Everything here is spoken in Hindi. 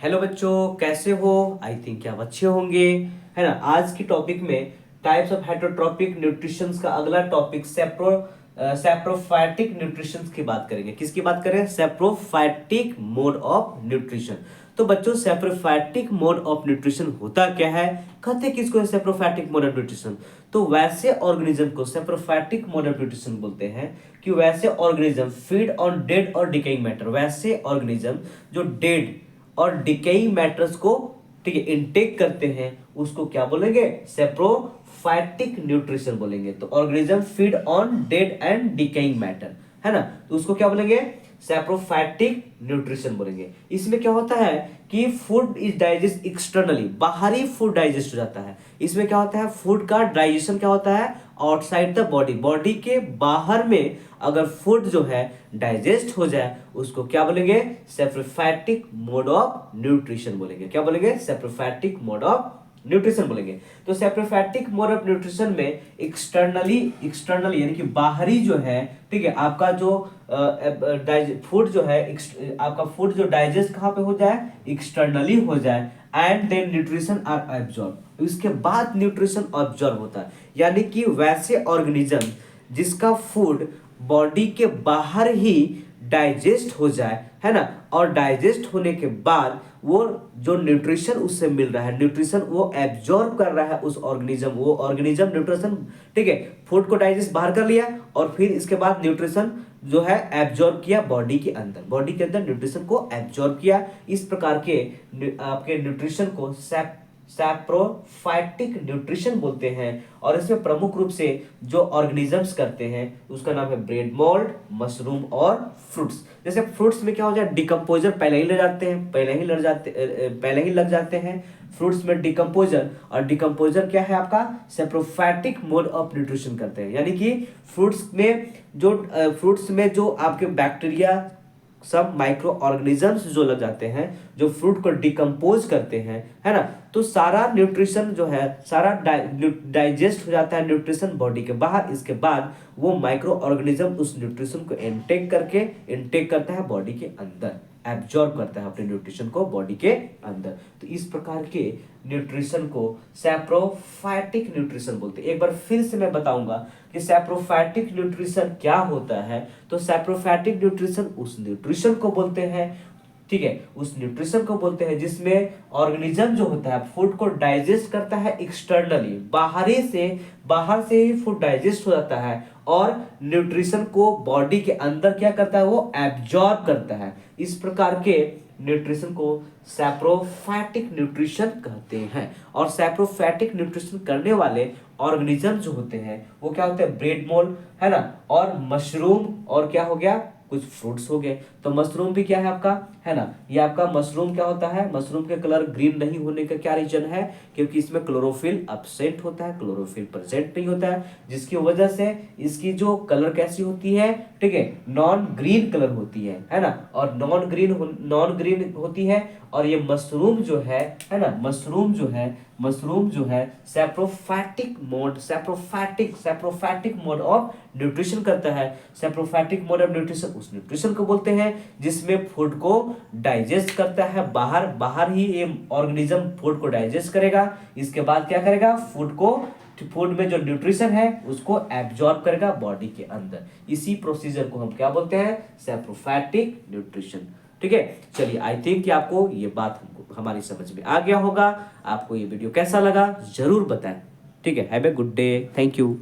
हेलो बच्चों, कैसे हो? आई थिंक कि आप अच्छे होंगे, है ना। आज की टॉपिक में टाइप्स ऑफ हेटरोट्रॉपिक न्यूट्रिशन का अगला टॉपिक सेप्रोफाइटिक न्यूट्रिशन की बात करेंगे। किसकी बात करें? Saprophytic mode of nutrition. तो बच्चों, सेप्रोफाइटिक मोड ऑफ न्यूट्रिशन होता क्या है? कहते किसको है सेप्रोफाइटिक मोड ऑफ न्यूट्रिशन? तो वैसे ऑर्गेनिज्म को सेप्रोफाइटिक मोड ऑफ न्यूट्रिशन बोलते हैं कि वैसे ऑर्गेनिज्म फीड ऑन डेड और डिकेइंग मैटर। वैसे ऑर्गेनिज्म जो डेड और डिकेइंग मैटर्स को, ठीक है, इनटेक करते हैं, उसको क्या बोलेंगे? सेप्रोफाइटिक न्यूट्रिशन बोलेंगे। तो organism feed on dead and decaying matter, है ना, तो उसको क्या बोलेंगे? सेप्रोफाइटिक न्यूट्रिशन बोलेंगे। इसमें क्या होता है कि फूड इज डाइजेस्ट एक्सटर्नली, बाहरी फूड डाइजेस्ट हो जाता है। इसमें क्या होता है? फूड का डाइजेशन क्या होता है? आउटसाइड द बॉडी, बॉडी के बाहर में अगर फूड जो है डाइजेस्ट हो जाए, उसको क्या बोलेंगे? सेप्रोफाइटिक मोड ऑफ न्यूट्रिशन बोलेंगे। क्या बोलेंगे? सेप्रोफाइटिक मोड ऑफ न्यूट्रिशन बोलेंगे। तो सेप्रोफाइटिक मोड ऑफ न्यूट्रिशन में एक्सटर्नली यानी कि बाहरी जो है, ठीक है, आपका जो फूड जो है, आपका फूड जो डाइजेस्ट कहाँ पे हो जाए? एक्सटर्नली हो जाए, and then nutrition are absorb. इसके बाद न्यूट्रिशन ऑब्जॉर्ब होता है। यानी कि वैसे ऑर्गेनिज्म जिसका फूड बॉडी के बाहर ही डाइजेस्ट हो जाए, है ना, और डाइजेस्ट होने के बाद वो जो न्यूट्रिशन उससे मिल रहा है, न्यूट्रिशन वो एब्जॉर्ब कर रहा है उस ऑर्गेनिज्म, वो ऑर्गेनिज्म न्यूट्रिशन, ठीक है, फूड को डाइजेस्ट बाहर कर लिया और फिर इसके बाद न्यूट्रिशन जो है एब्जॉर्ब किया बॉडी के अंदर, बॉडी के अंदर न्यूट्रिशन को एब्जॉर्ब किया। इस प्रकार के आपके न्यूट्रिशन को सैप्रोफाइटिक न्यूट्रिशन बोलते हैं। और इसमें प्रमुख रूप से जो ऑर्गेनिजम्स करते हैं उसका नाम है ब्रेड मोल्ड, मशरूम और फ्रूट्स। जैसे फ्रूट्स में क्या हो जाए? डिकम्पोजर पहले ही लग जाते हैं फ्रूट्स में डिकम्पोजर। और डिकम्पोजर क्या है आपका? सेप्रोफाइटिक मोड ऑफ न्यूट्रिशन करते हैं। यानी कि फ्रूट्स में जो आपके बैक्टीरिया, सब माइक्रो ऑर्गेनिजम्स जो लग जाते हैं, जो फ्रूट को डिकम्पोज करते हैं, है ना, तो सारा न्यूट्रिशन जो है सारा डाइजेस्ट हो जाता है न्यूट्रिशन बॉडी के बाहर। इसके बाद वो माइक्रो ऑर्गेनिज्म उस न्यूट्रिशन को इनटेक करता है बॉडी के अंदर, एब्जॉर्ब करता है अपने न्यूट्रिशन को बॉडी के अंदर। तो इस प्रकार के न्यूट्रिशन को सैप्रोफाइटिक न्यूट्रिशन बोलते हैं। एक बार फिर से मैं बताऊंगा कि सैप्रोफाइटिक न्यूट्रिशन क्या होता है। तो सैप्रोफाइटिक न्यूट्रिशन उस न्यूट्रिशन को बोलते हैं, ठीक है, उस न्यूट्रिशन को बोलते हैं जिसमें ऑर्गेनिज्म जो होता है फूड को डाइजेस्ट करता है एक्सटर्नली, बाहर से ही फूड डाइजेस्ट हो जाता है और न्यूट्रिशन को बॉडी के अंदर क्या करता है? वो एब्जॉर्ब करता है। इस प्रकार के न्यूट्रिशन को सैप्रोफाइटिक न्यूट्रिशन कहते हैं। और सैप्रोफाइटिक न्यूट्रिशन करने वाले ऑर्गेनिज्म जो होते हैं वो क्या होते हैं? ब्रेड मोल्ड, है ना, और मशरूम, और क्या हो गया? कुछ फ्रूट्स हो गए। तो मशरूम भी क्या है आपका, है ना, ये आपका मशरूम क्या होता है? मशरूम के कलर ग्रीन नहीं होने का क्या रीजन है? क्योंकि इसमें क्लोरोफिल एब्सेंट होता है, क्लोरोफिल प्रेजेंट नहीं होता है, जिसकी वजह से इसकी जो कलर कैसी होती है, ठीक है, नॉन ग्रीन कलर होती है ना, और नॉन ग्रीन होती है। और ये मशरूम जो है ना, मशरूम जो है सैप्रोफाइटिक मोड ऑफ न्यूट्रिशन करता है। सैप्रोफाइटिक मोड ऑफ न्यूट्रिशन उस न्यूट्रिशन को बोलते हैं जिसमें फूड को डाइजेस्ट करता है, बाहर ही ये ऑर्गेनिज्म फूड को डाइजेस्ट करेगा। इसके बाद क्या करेगा? फूड में जो न्यूट्रिशन है उसको एब्जॉर्ब करेगा बॉडी के अंदर। इसी प्रोसीजर को हम क्या बोलते हैं? Saprophytic nutrition. ठीक है, चलिए, आई थिंक कि आपको ये बात हमारी समझ में आ गया होगा। आपको ये वीडियो कैसा लगा जरूर बताएं। ठीक है, have a good day, thank you.